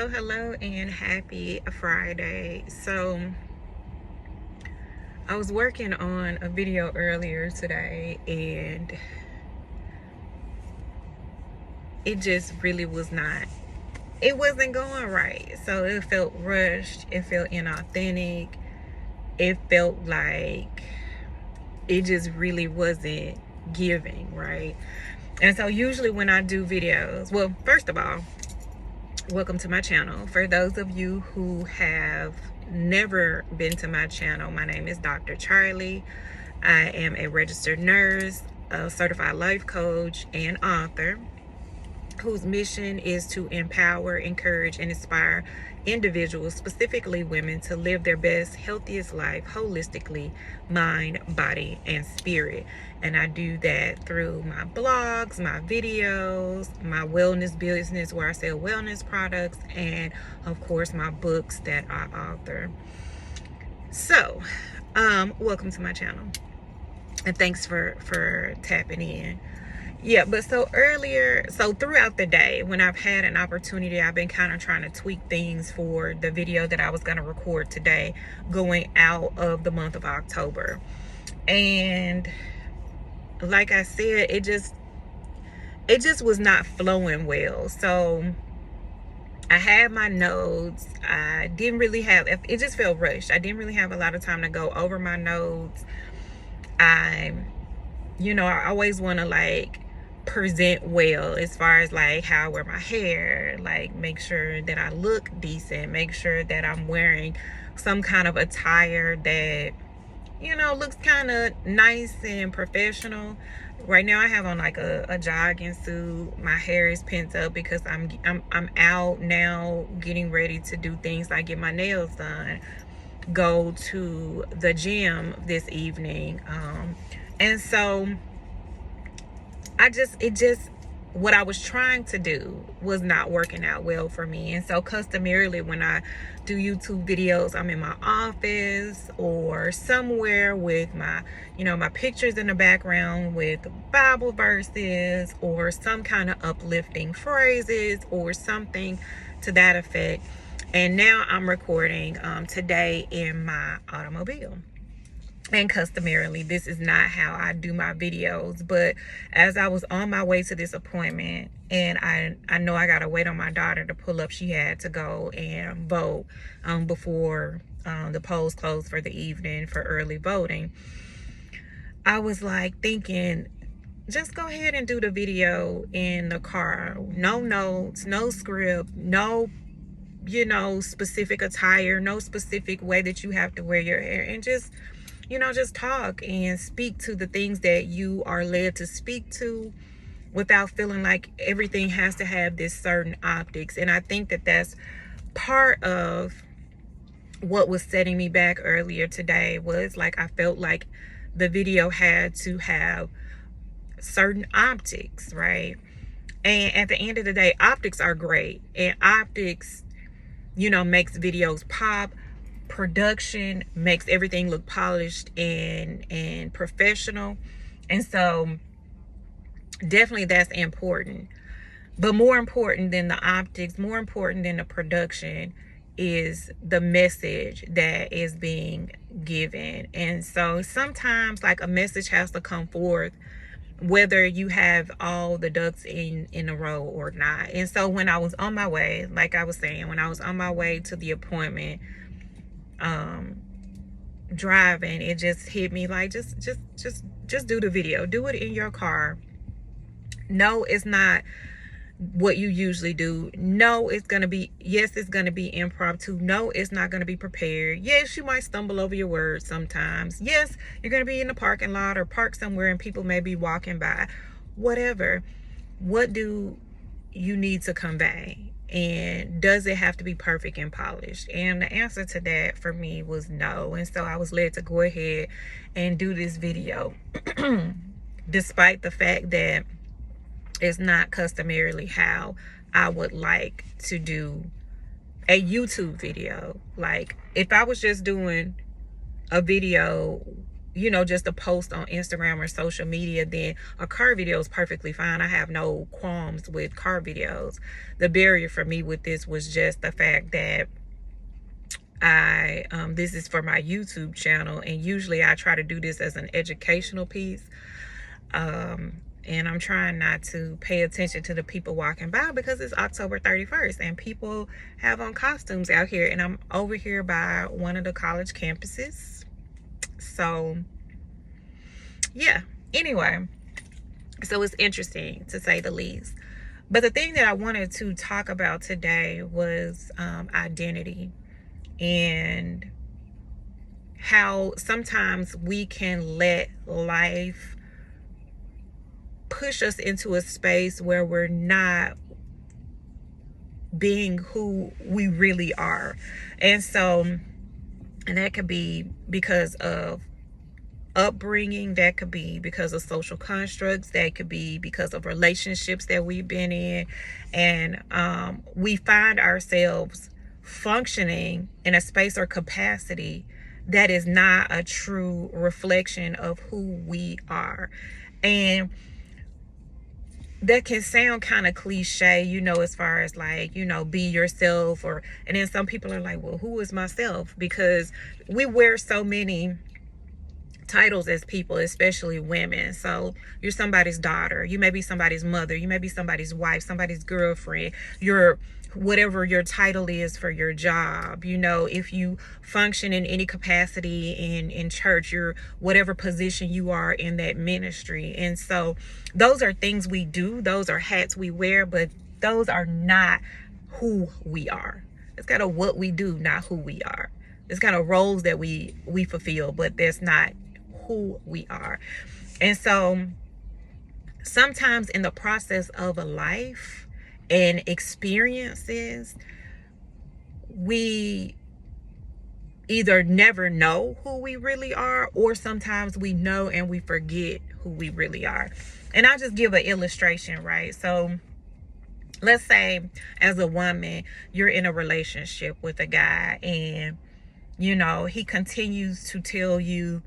Hello, and happy Friday. So, I was working on a video earlier today, and it just really it wasn't going right. So, it felt rushed, it felt inauthentic, it felt like it just really wasn't giving, right? And so, usually when I do videos, well, first of all, welcome to my channel. For those of you who have never been to my channel, my name is Dr. Charlie. I am a registered nurse, a certified life coach, and author whose mission is to empower, encourage, and inspire individuals, specifically women, to live their best, healthiest life holistically, mind, body, and spirit. And I do that through my blogs, my videos, my wellness business where I sell wellness products, and of course my books that I author. So, welcome to my channel, and thanks for tapping in. Yeah, but so throughout the day, when I've had an opportunity, I've been kind of trying to tweak things for the video that I was going to record today, going out of the month of October. And like I said, it just was not flowing well. So I had my notes. I didn't really have, it just felt rushed. I didn't really have a lot of time to go over my notes. I always want to present well as far as how I wear my hair, make sure that I look decent, make sure that I'm wearing some kind of attire that looks kind of nice and professional. Right now I have on a jogging suit. My hair is pent up because I'm out now getting ready to do things like get my nails done, go to the gym this evening, and so what I was trying to do was not working out well for me. And so customarily when I do YouTube videos, I'm in my office or somewhere with my pictures in the background with Bible verses or some kind of uplifting phrases or something to that effect. And now I'm recording today in my automobile. And customarily, this is not how I do my videos. But as I was on my way to this appointment, and I know I got to wait on my daughter to pull up. She had to go and vote before the polls closed for the evening for early voting. I was thinking, just go ahead and do the video in the car. No notes, no script, no specific attire, no specific way that you have to wear your hair, and just talk and speak to the things that you are led to speak to without feeling like everything has to have this certain optics. And I think that that's part of what was setting me back earlier today, was I felt like the video had to have certain optics, right? And at the end of the day, optics are great, and optics makes videos pop. Production makes everything look polished and professional. And so definitely that's important. But more important than the optics, more important than the production, is the message that is being given. And so sometimes a message has to come forth whether you have all the ducks in a row or not. And so when I was on my way, like I was saying, when I was on my way to the appointment, driving, it just hit me just do the video. Do it in your car. No, it's not what you usually do. No, it's gonna be impromptu. No, it's not gonna be prepared. Yes, you might stumble over your words sometimes. Yes, you're gonna be in the parking lot or park somewhere and people may be walking by. Whatever. What do you need to convey? And does it have to be perfect and polished? And the answer to that for me was no. And so I was led to go ahead and do this video despite the fact that it's not customarily how I would like to do a YouTube video. If I was just doing a video just a post on Instagram or social media, then a car video is perfectly fine. I have no qualms with car videos. The barrier for me with this was just the fact that this is for my YouTube channel, and usually I try to do this as an educational piece. And I'm trying not to pay attention to the people walking by because it's October 31st and people have on costumes out here, and I'm over here by one of the college campuses. So yeah, anyway, so it's interesting to say the least. But the thing that I wanted to talk about today was identity, and how sometimes we can let life push us into a space where we're not being who we really are. And that could be because of upbringing, that could be because of social constructs, that could be because of relationships that we've been in, and we find ourselves functioning in a space or capacity that is not a true reflection of who we are. And that can sound kind of cliche, as far as like, be yourself, and then some people are like, well, who is myself? Because we wear so many titles as people, especially women. So you're somebody's daughter, you may be somebody's mother, you may be somebody's wife, somebody's girlfriend, you're whatever your title is for your job. If you function in any capacity in church, you're whatever position you are in that ministry. And so those are things we do, those are hats we wear, but those are not who we are. It's kind of what we do, not who we are. It's kind of roles that we fulfill, but that's not who we are. And so sometimes in the process of a life and experiences, we either never know who we really are, or sometimes we know and we forget who we really are. And I'll just give an illustration, right? So let's say as a woman, you're in a relationship with a guy, and he continues to tell you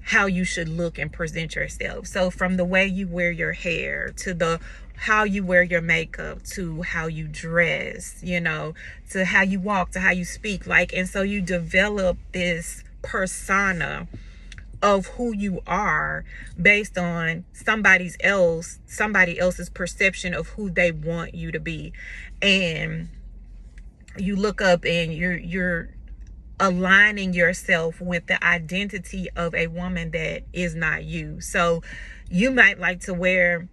how you should look and present yourself. So from the way you wear your hair, to how you wear your makeup, to how you dress, to how you walk, to how you speak, and so you develop this persona of who you are based on somebody else's perception of who they want you to be. And you look up and you're aligning yourself with the identity of a woman that is not you. So you might like to wear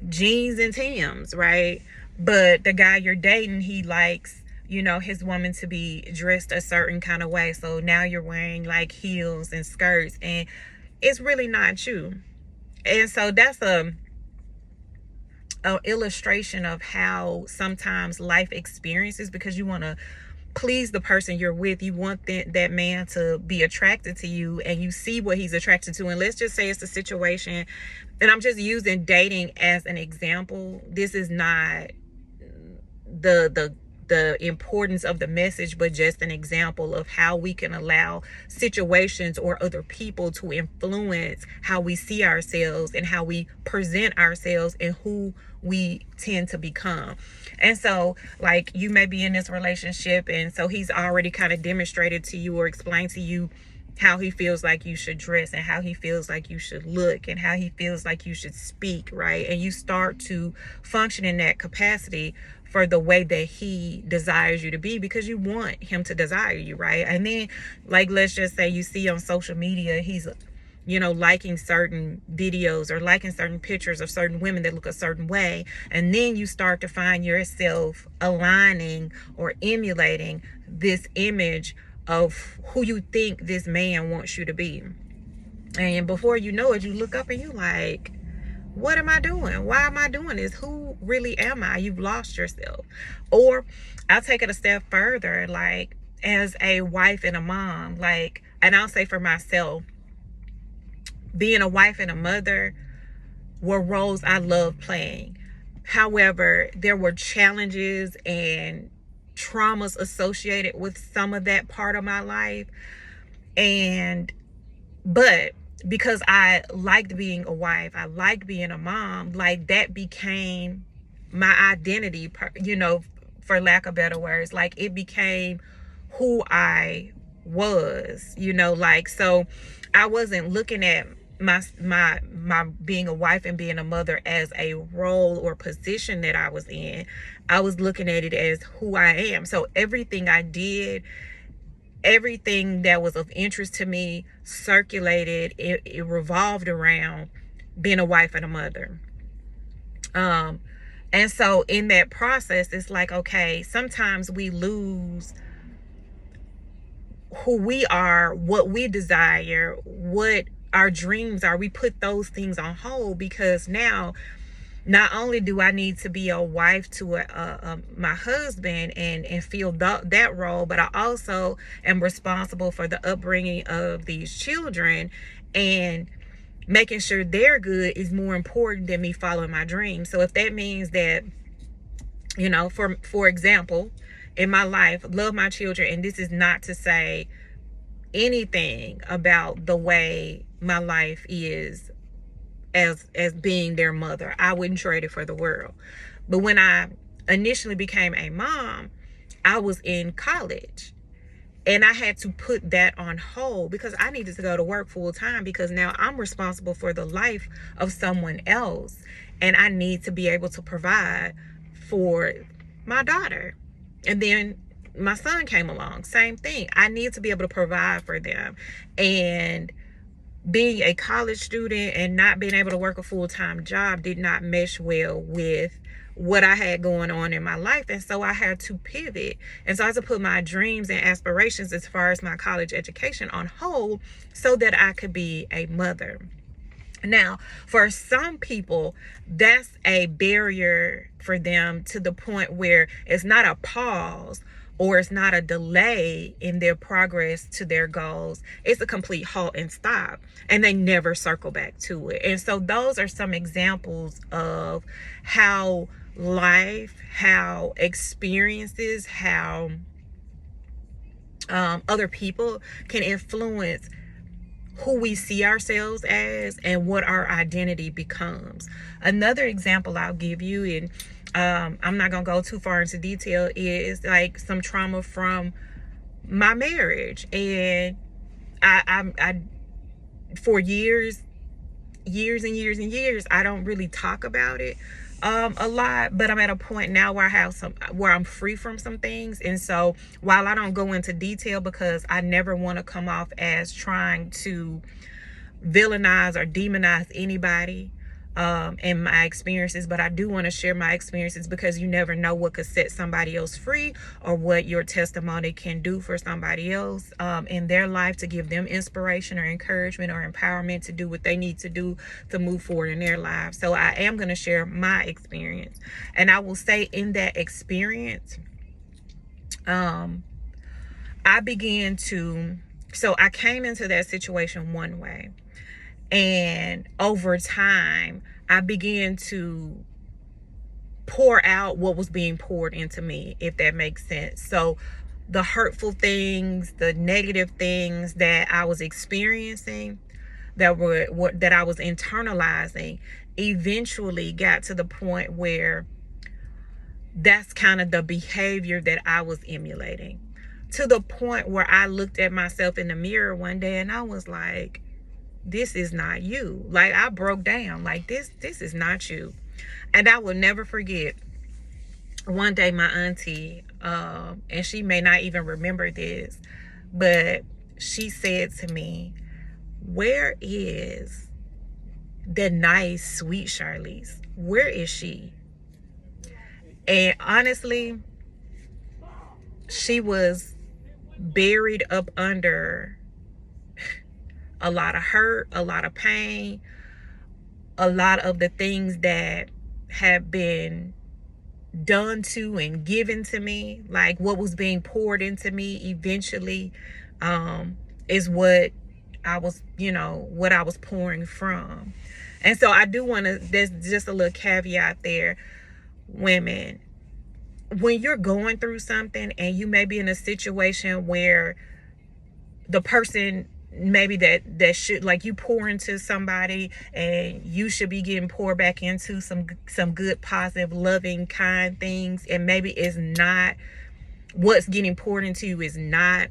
jeans and Timbs, right? But the guy you're dating, he likes, his woman to be dressed a certain kind of way. So now you're wearing like heels and skirts, and it's really not you. And so that's a illustration of how sometimes life experiences, because you want to please the person you're with, you want that man to be attracted to you, and you see what he's attracted to. And let's just say it's a situation, and I'm just using dating as an example. This is not the importance of the message, but just an example of how we can allow situations or other people to influence how we see ourselves and how we present ourselves and who we tend to become. And so like you may be in this relationship, and so he's already kind of demonstrated to you or explained to you how he feels like you should dress, and how he feels like you should look, and how he feels like you should speak, right? And you start to function in that capacity for the way that he desires you to be, because you want him to desire you, right? And then like, let's just say you see on social media, he's liking certain videos or liking certain pictures of certain women that look a certain way. And then you start to find yourself aligning or emulating this image of who you think this man wants you to be. And before you know it, you look up and you like, what am I doing? Why am I doing this? Who really am I? You've lost yourself. Or I'll take it a step further, like as a wife and a mom, and I'll say for myself, being a wife and a mother were roles I loved playing. However, there were challenges and traumas associated with some of that part of my life. And But because I liked being a wife, I liked being a mom, like that became my identity, for lack of better words. Like it became who I was, like, so I wasn't looking at my being a wife and being a mother as a role or position that I was in. I was looking at it as who I am. So everything I did, everything that was of interest to me circulated, it revolved around being a wife and a mother. And so in that process, it's like, okay, sometimes we lose who we are, what we desire, what our dreams are. We put those things on hold because now not only do I need to be a wife to my husband and fill that role, but I also am responsible for the upbringing of these children, and making sure they're good is more important than me following my dreams. So if that means that, for example, in my life, love my children, and this is not to say anything about the way my life is as being their mother. I wouldn't trade it for the world. But when I initially became a mom, I was in college. And I had to put that on hold because I needed to go to work full time, because now I'm responsible for the life of someone else. And I need to be able to provide for my daughter. And then my son came along, same thing. I need to be able to provide for them. And being a college student and not being able to work a full-time job did not mesh well with what I had going on in my life. And so I had to pivot. And so I had to put my dreams and aspirations as far as my college education on hold so that I could be a mother. Now, for some people, that's a barrier for them, to the point where it's not a pause or it's not a delay in their progress to their goals. It's a complete halt and stop, and they never circle back to it. And so those are some examples of how life, how experiences, how other people can influence who we see ourselves as and what our identity becomes. Another example I'll give you, and I'm not gonna go too far into detail, is like some trauma from my marriage. And I for years and years, I don't really talk about it a lot, but I'm at a point now where I'm free from some things. And so while I don't go into detail, because I never want to come off as trying to villainize or demonize anybody in my experiences, but I do want to share my experiences, because you never know what could set somebody else free, or what your testimony can do for somebody else in their life, to give them inspiration or encouragement or empowerment to do what they need to do to move forward in their lives. So I am going to share my experience, and I will say in that experience, I came into that situation one way. And over time, I began to pour out what was being poured into me, if that makes sense. So the hurtful things, the negative things that I was experiencing, that I was internalizing, eventually got to the point where that's kind of the behavior that I was emulating, to the point where I looked at myself in the mirror one day and I was like, this is not you. Like, I broke down, like, this is not you. And I will never forget, one day my auntie, and she may not even remember this, but she said to me, where is the nice, sweet Charlize? Where is she? And honestly, she was buried up under a lot of hurt, a lot of pain, a lot of the things that have been done to and given to me. Like, what was being poured into me eventually is what I was pouring from. And so I do want to, there's just a little caveat there, women. When you're going through something and you may be in a situation where the person maybe that should, like, you pour into somebody and you should be getting poured back into some good, positive, loving, kind things, and maybe it's not, what's getting poured into you is not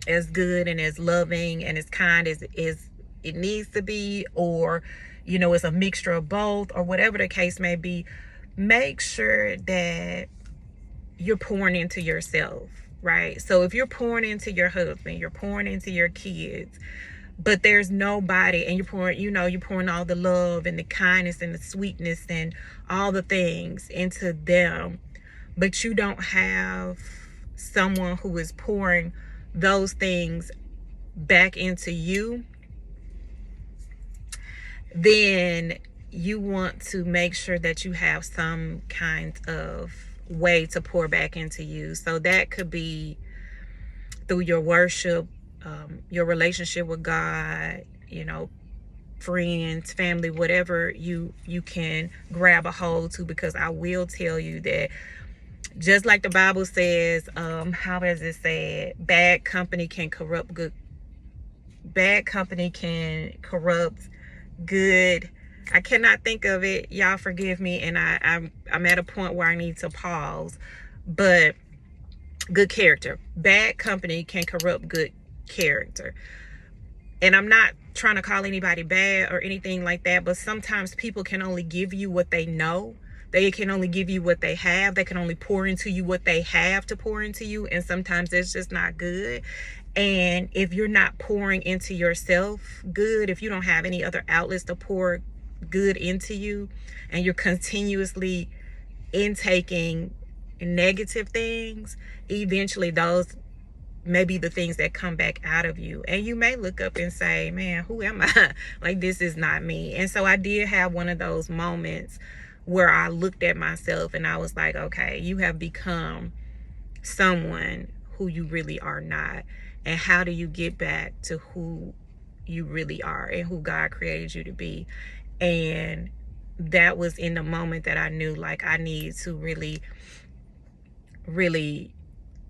as good and as loving and as kind as it needs to be, or it's a mixture of both, or whatever the case may be. Make sure that you're pouring into yourself, right? So if you're pouring into your husband, you're pouring into your kids, but there's nobody, and you're pouring all the love and the kindness and the sweetness and all the things into them, but you don't have someone who is pouring those things back into you, then you want to make sure that you have some kind of way to pour back into you. So that could be through your worship, your relationship with God, friends, family, whatever you can grab a hold to, because I will tell you that, just like the Bible says, how does it say it? Bad company can corrupt good good. I cannot think of it. Y'all forgive me, and I'm at a point where I need to pause. But good character. Bad company can corrupt good character. And I'm not trying to call anybody bad or anything like that, but sometimes people can only give you what they know. They can only give you what they have. They can only pour into you what they have to pour into you. And sometimes it's just not good. And if you're not pouring into yourself good, if you don't have any other outlets to pour good into you, and you're continuously intaking negative things, eventually those may be the things that come back out of you. And you may look up and say, man, who am I? Like, this is not me. And so I did have one of those moments where I looked at myself and I was like, okay, you have become someone who you really are not. And how do you get back to who you really are and who God created you to be? And that was in the moment that I knew, like, I need to really, really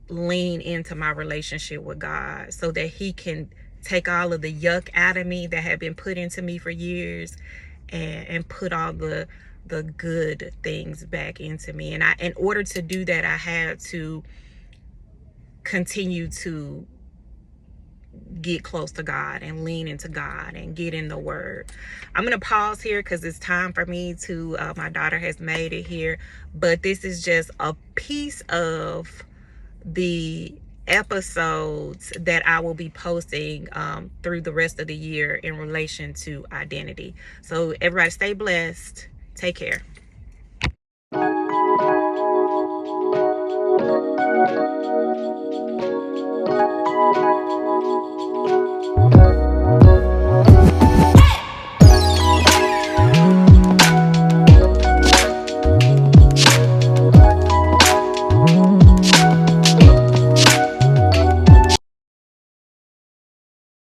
lean into my relationship with God so that He can take all of the yuck out of me that had been put into me for years, and put all the good things back into me. And in order to do that, I had to continue to get close to God and lean into God and get in the Word. I'm going to pause here because it's time for me to, my daughter has made it here, but this is just a piece of the episodes that I will be posting through the rest of the year in relation to identity. So everybody stay blessed. Take care.